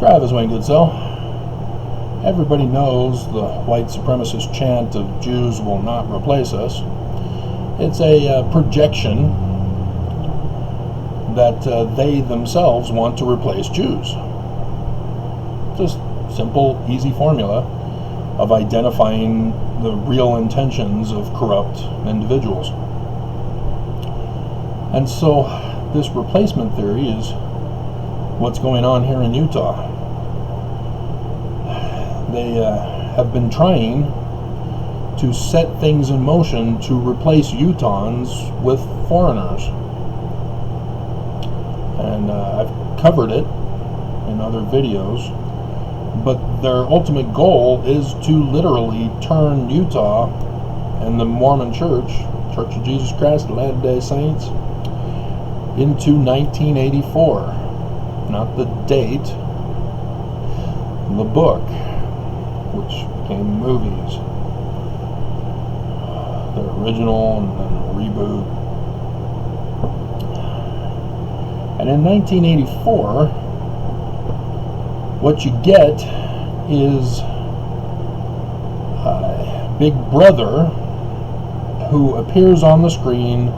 Drive this way, good soul. Everybody knows the white supremacist chant of Jews will not replace us. It's a projection that they themselves want to replace Jews. Just simple, easy formula of identifying the real intentions of corrupt individuals. And so this replacement theory is what's going on here in Utah. They have been trying to set things in motion to replace Utahns with foreigners. And I've covered it in other videos, but their ultimate goal is to literally turn Utah and the Mormon Church, Church of Jesus Christ of Latter-day Saints, into 1984. Not the date, the book, which became movies. The original and then the reboot. And in 1984, what you get is Big Brother, who appears on the screen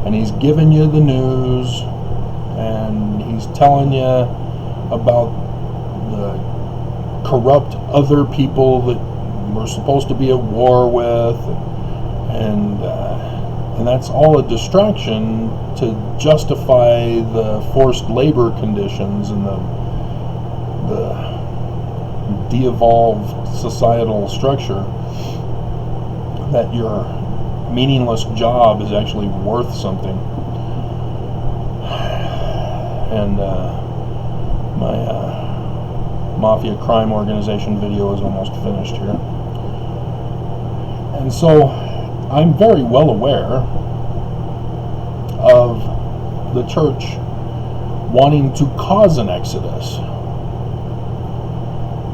and he's giving you the news and he's telling you about the corrupt other people that we're supposed to be at war with, and that's all a distraction to justify the forced labor conditions and the de-evolved societal structure, that your meaningless job is actually worth something. And my Mafia crime organization video is almost finished here. And so I'm very well aware of the church wanting to cause an exodus.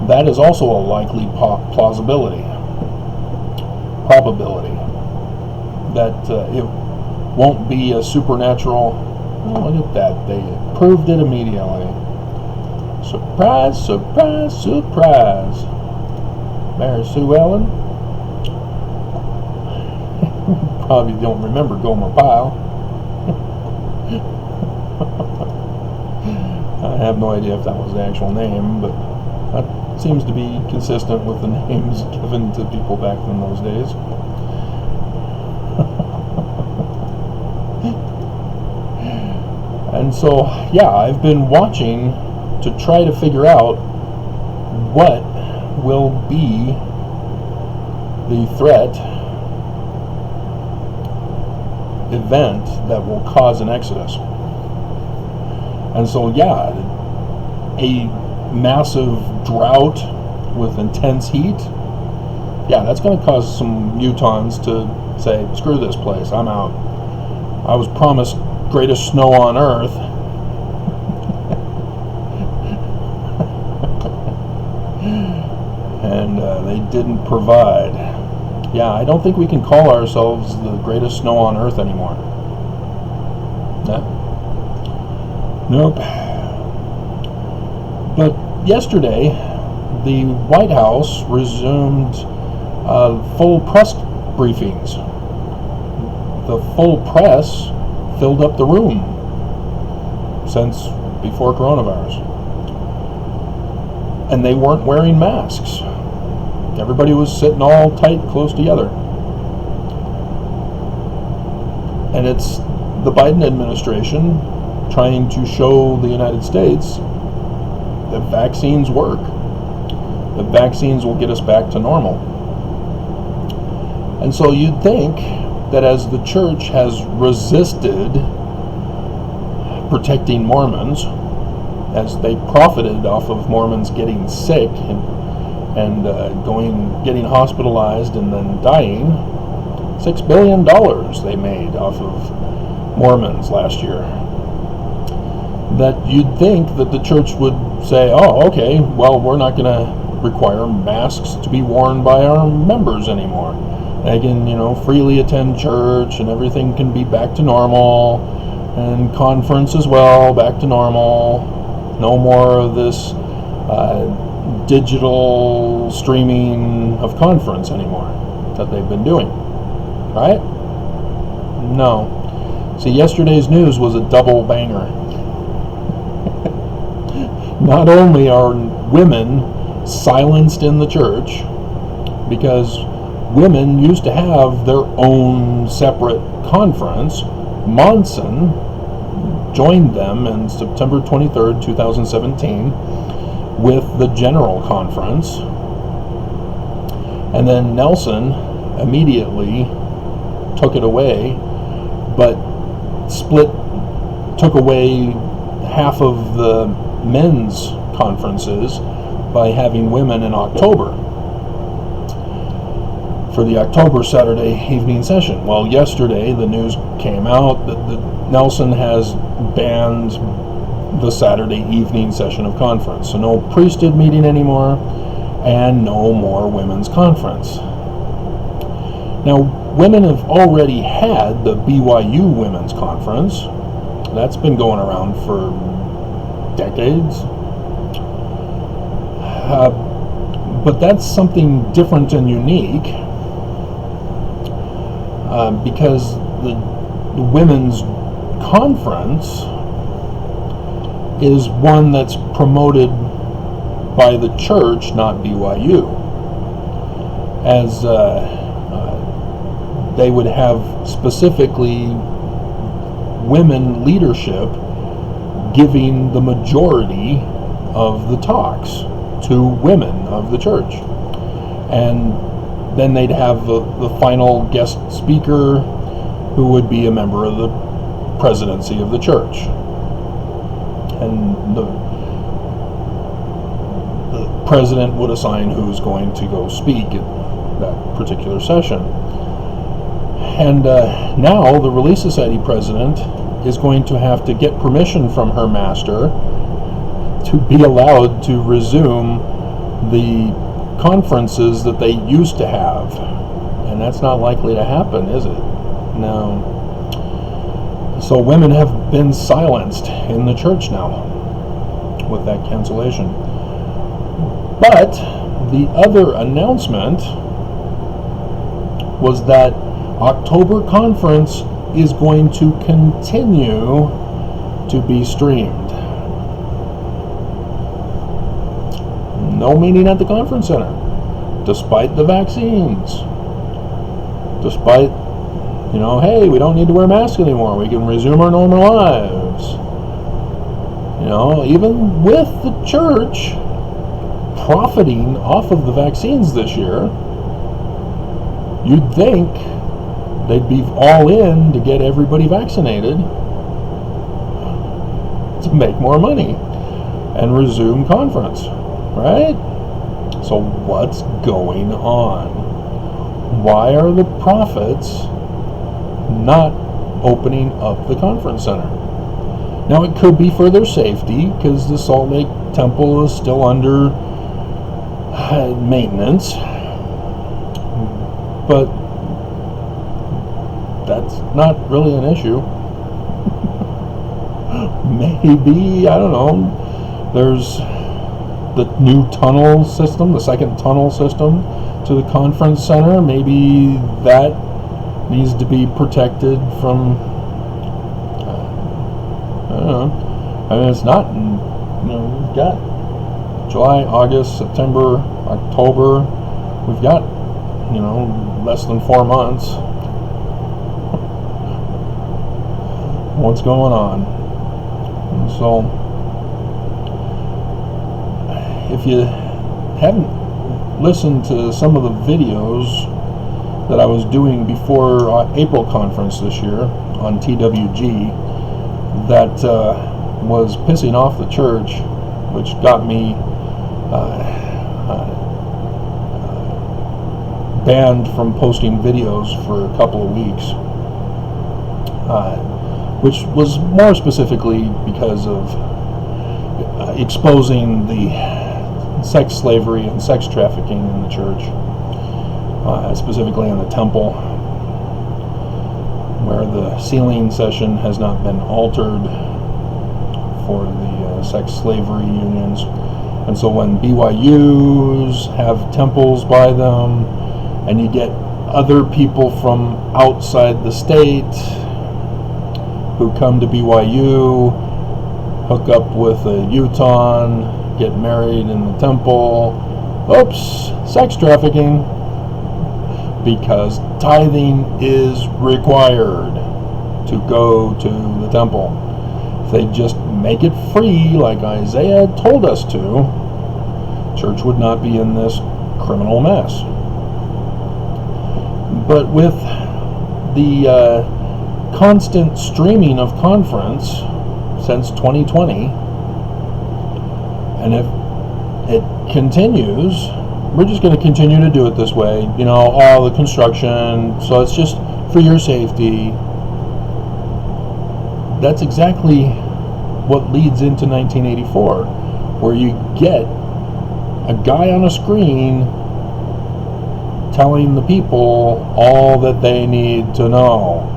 That is also a likely probability that it won't be a supernatural. Oh, look at that, they proved it immediately. Surprise, surprise, surprise. Mary Sue Ellen. Probably don't remember Gomer Pyle. I have no idea if that was the actual name, but that seems to be consistent with the names given to people back in those days. And so, yeah, I've been watching to try to figure out what will be the threat event that will cause an exodus. And so, yeah, a massive drought with intense heat, yeah, that's going to cause some Utahns to say, screw this place, I'm out. I was promised greatest snow on earth. And they didn't provide. Yeah, I don't think we can call ourselves the greatest snow on earth anymore. No. Nope. But yesterday, the White House resumed full press briefings. The full press filled up the room since before coronavirus. And they weren't wearing masks. Everybody was sitting all tight, close together. And it's the Biden administration trying to show the United States that vaccines work. That vaccines will get us back to normal. And so you'd think that as the church has resisted protecting Mormons, as they profited off of Mormons getting sick and getting hospitalized and then dying, $6 billion they made off of Mormons last year. That you'd think that the church would say, oh, okay, well, we're not going to require masks to be worn by our members anymore. They can, freely attend church and everything can be back to normal, and conference as well, back to normal. No more of this digital streaming of conference anymore that they've been doing, right? No. See, yesterday's news was a double banger. Not only are women silenced in the church, because women used to have their own separate conference. Monson joined them on September 23rd, 2017 with the General Conference. And then Nelson immediately took it away, but took away half of the men's conferences by having women in October for the October Saturday evening session. Well, yesterday the news came out that Nelson has banned the Saturday evening session of conference. So no priesthood meeting anymore, and no more women's conference. Now, women have already had the BYU Women's Conference. That's been going around for decades. But that's something different and unique, because the women's conference is one that's promoted by the church, not BYU, as they would have specifically women leadership giving the majority of the talks to women of the church. And then they'd have the final guest speaker, who would be a member of the presidency of the church. And the president would assign who's going to go speak at that particular session. And now the Relief Society president is going to have to get permission from her master to be allowed to resume the conferences that they used to have. And that's not likely to happen, is it? No. So women have been silenced in the church now with that cancellation. But the other announcement was that October conference is going to continue to be streamed. No meeting at the conference center, despite the vaccines, despite, hey, we don't need to wear masks anymore, we can resume our normal lives. Even with the church profiting off of the vaccines this year, you'd think they'd be all in to get everybody vaccinated to make more money and resume conference, right? So what's going on? Why are the prophets not opening up the conference center? Now, it could be for their safety, because the Salt Lake Temple is still under maintenance, but that's not really an issue. Maybe, I don't know, there's the new tunnel system, the second tunnel system to the conference center. Maybe that needs to be protected from, I don't know. I mean, it's not, we've got July, August, September, October. We've got, less than 4 months. What's going on? And so, if you haven't listened to some of the videos that I was doing before April conference this year on TWG, that was pissing off the church, which got me banned from posting videos for a couple of weeks, which was more specifically because of exposing the sex slavery and sex trafficking in the church, specifically in the temple, where the sealing session has not been altered for the sex slavery unions, And so when BYUs have temples by them, and you get other people from outside the state who come to BYU, hook up with a Utahn, get married in the temple. Oops, sex trafficking. Because tithing is required to go to the temple. If they just make it free, like Isaiah told us to, church would not be in this criminal mess. But with the constant streaming of conference since 2020, and if it continues, we're just going to continue to do it this way. You know, all the construction, so it's just for your safety. That's exactly what leads into 1984, where you get a guy on a screen telling the people all that they need to know.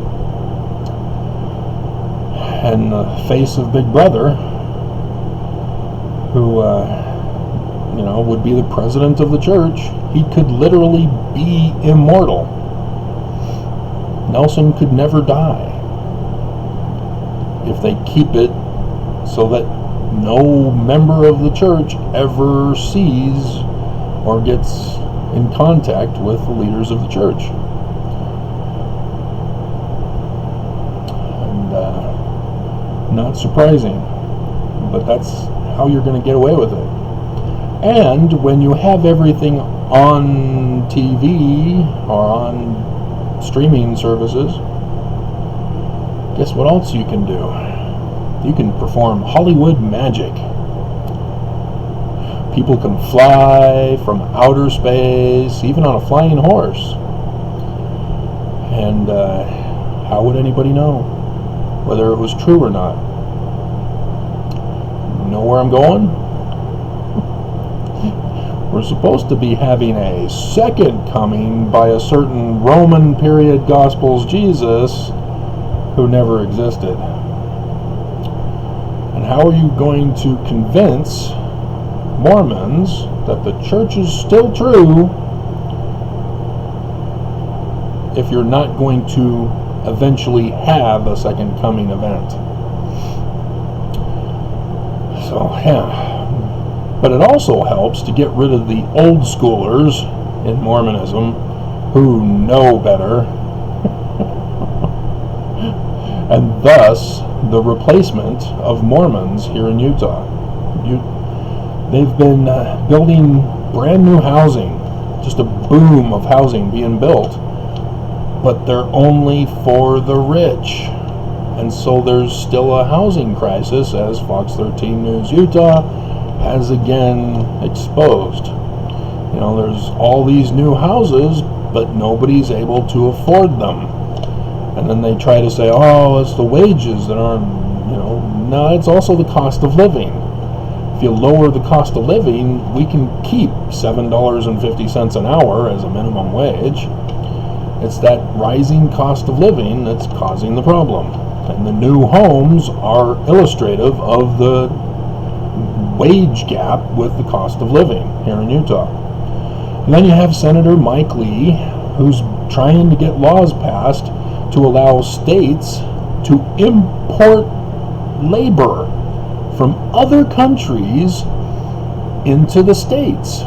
And the face of Big Brother, who would be the president of the church, he could literally be immortal. Nelson could never die if they keep it so that no member of the church ever sees or gets in contact with the leaders of the church. And not surprising, but that's how you're going to get away with it. And when you have everything on TV or on streaming services, guess what else you can do? You can perform Hollywood magic. People can fly from outer space, even on a flying horse. And how would anybody know whether it was true or not? You know where I'm going? We're supposed to be having a second coming by a certain Roman period Gospels Jesus who never existed. And how are you going to convince Mormons that the church is still true if you're not going to eventually have a second coming event? So, yeah. But it also helps to get rid of the old schoolers in Mormonism who know better, and thus the replacement of Mormons here in Utah. They've been building brand new housing, just a boom of housing being built, but they're only for the rich. And so there's still a housing crisis, as Fox 13 News Utah has again exposed. You know, there's all these new houses, but nobody's able to afford them. And then they try to say, oh, it's the wages that aren't, no, it's also the cost of living. If you lower the cost of living, we can keep $7.50 an hour as a minimum wage. It's that rising cost of living that's causing the problem. And the new homes are illustrative of the wage gap with the cost of living here in Utah. And then you have Senator Mike Lee, who's trying to get laws passed to allow states to import labor from other countries into the states.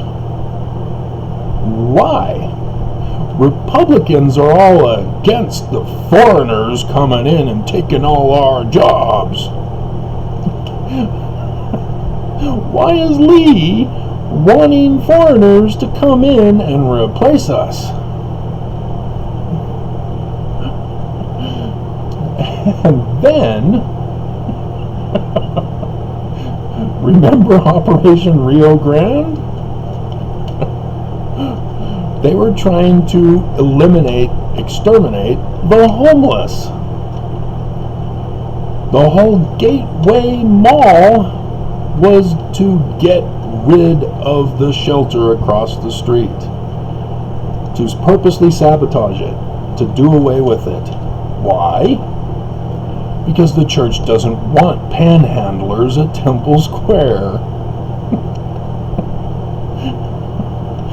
Why? Republicans are all against the foreigners coming in and taking all our jobs. Why is Lee wanting foreigners to come in and replace us? And then, remember Operation Rio Grande? They were trying to exterminate the homeless. The whole Gateway Mall was to get rid of the shelter across the street, to purposely sabotage it, to do away with it. Why? Because the church doesn't want panhandlers at Temple Square.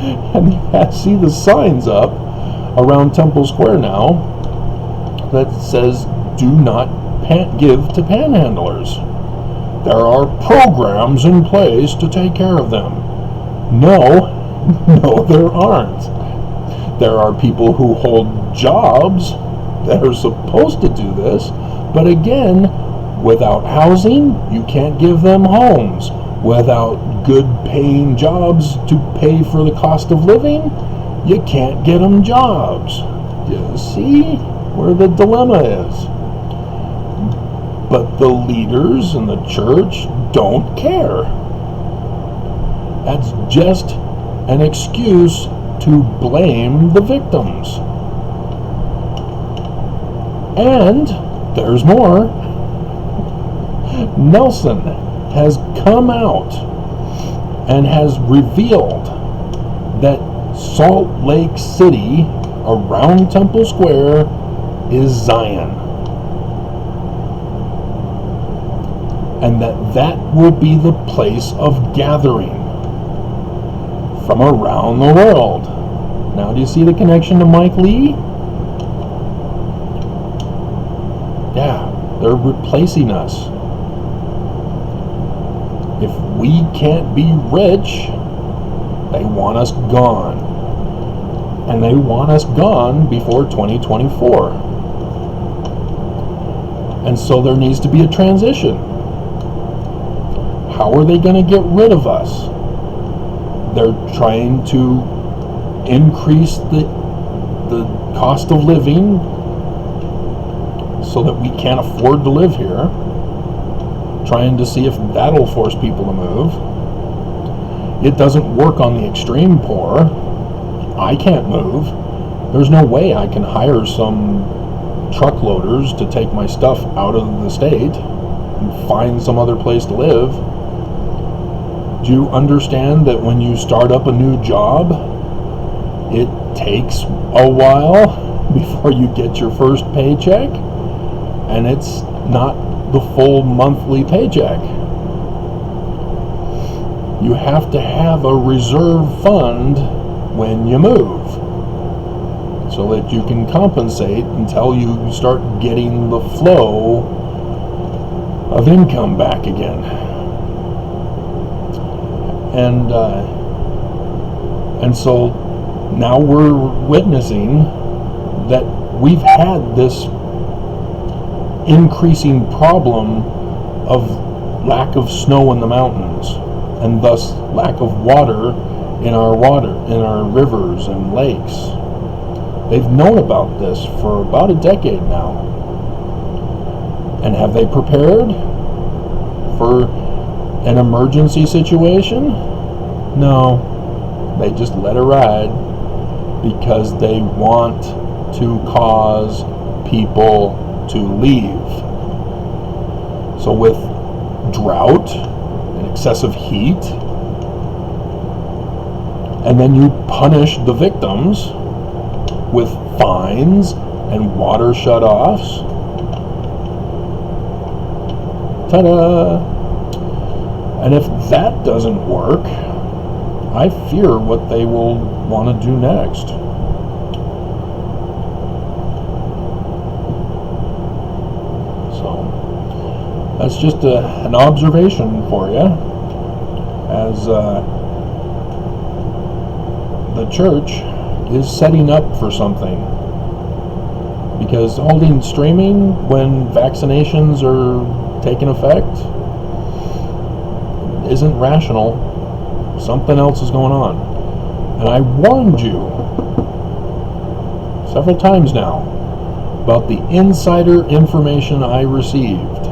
And you see the signs up around Temple Square now that says, do not give to panhandlers. There are programs in place to take care of them. No, no, there aren't. There are people who hold jobs that are supposed to do this, but again, without housing, you can't give them homes. Without good paying jobs to pay for the cost of living, you can't get them jobs. You see where the dilemma is? But the leaders in the church don't care. That's just an excuse to blame the victims. And there's more. Nelson has come out and has revealed that Salt Lake City around Temple Square is Zion. And that will be the place of gathering from around the world. Now, do you see the connection to Mike Lee? Yeah, they're replacing us. If we can't be rich, they want us gone. And they want us gone before 2024. And so there needs to be a transition. How are they going to get rid of us? They're trying to increase the cost of living so that we can't afford to live here. Trying to see if that'll force people to move. It doesn't work on the extreme poor. I can't move. There's no way I can hire some truckloaders to take my stuff out of the state and find some other place to live. Do you understand that when you start up a new job, it takes a while before you get your first paycheck? And it's not the full monthly paycheck. You have to have a reserve fund when you move so that you can compensate until you start getting the flow of income back again. And so now we're witnessing that we've had this increasing problem of lack of snow in the mountains, and thus lack of water in our rivers and lakes. They've known about this for about a decade now. And have they prepared for an emergency situation? No. They just let it ride because they want to cause people to leave. So with drought and excessive heat, and then you punish the victims with fines and water shut-offs. Ta-da! And if that doesn't work, I fear what they will want to do next. So, that's just an observation for you as the church is setting up for something. Because holding streaming when vaccinations are taking effect isn't rational. Something else is going on. And I warned you several times now about the insider information I received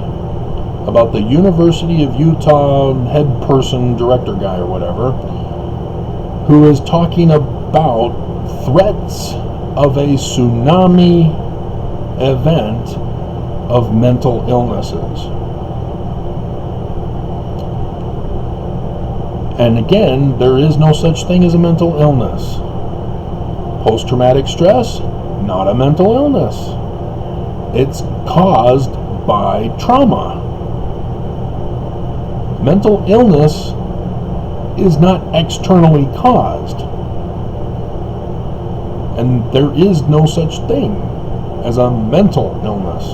about the University of Utah head person, director guy or whatever, who is talking about threats of a tsunami event of mental illnesses. And again, there is no such thing as a mental illness. Post-traumatic stress, not a mental illness. It's caused by trauma. Mental illness is not externally caused. And there is no such thing as a mental illness.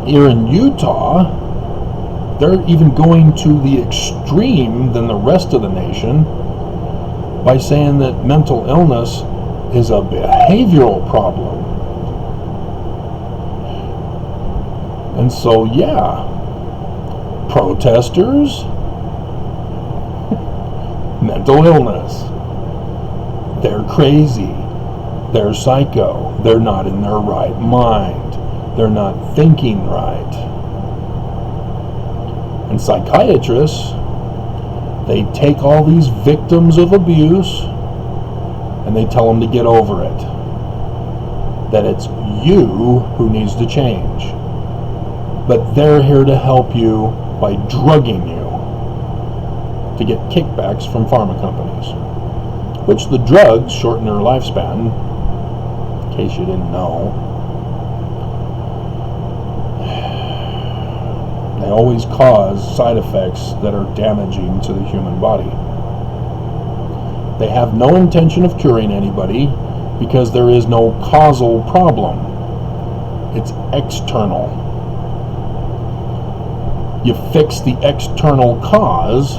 Here in Utah, they're even going to the extreme than the rest of the nation by saying that mental illness is a behavioral problem. And so, yeah, protesters, mental illness. They're crazy. They're psycho. They're not in their right mind. They're not thinking right. And psychiatrists, they take all these victims of abuse and they tell them to get over it. That it's you who needs to change. But they're here to help you by drugging you to get kickbacks from pharma companies, which the drugs shorten their lifespan, in case you didn't know. They always cause side effects that are damaging to the human body. They have no intention of curing anybody because there is no causal problem. It's external. You fix the external cause,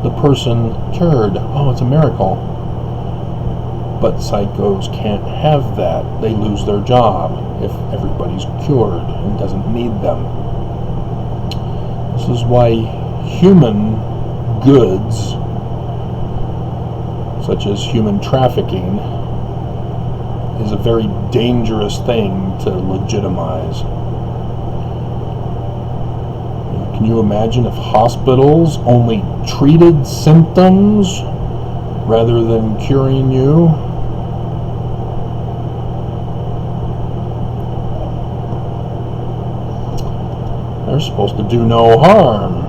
the person cured. Oh, it's a miracle. But psychos can't have that. They lose their job if everybody's cured and doesn't need them. This is why human goods, such as human trafficking, is a very dangerous thing to legitimize. Can you imagine if hospitals only treated symptoms rather than curing you? They're supposed to do no harm.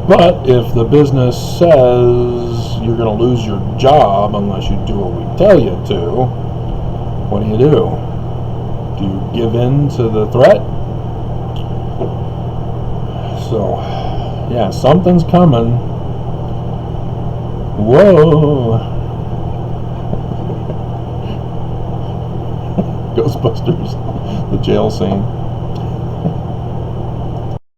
But if the business says you're going to lose your job unless you do what we tell you to, what do? Do you give in to the threat? So, yeah, something's coming. Whoa! Ghostbusters, the jail scene.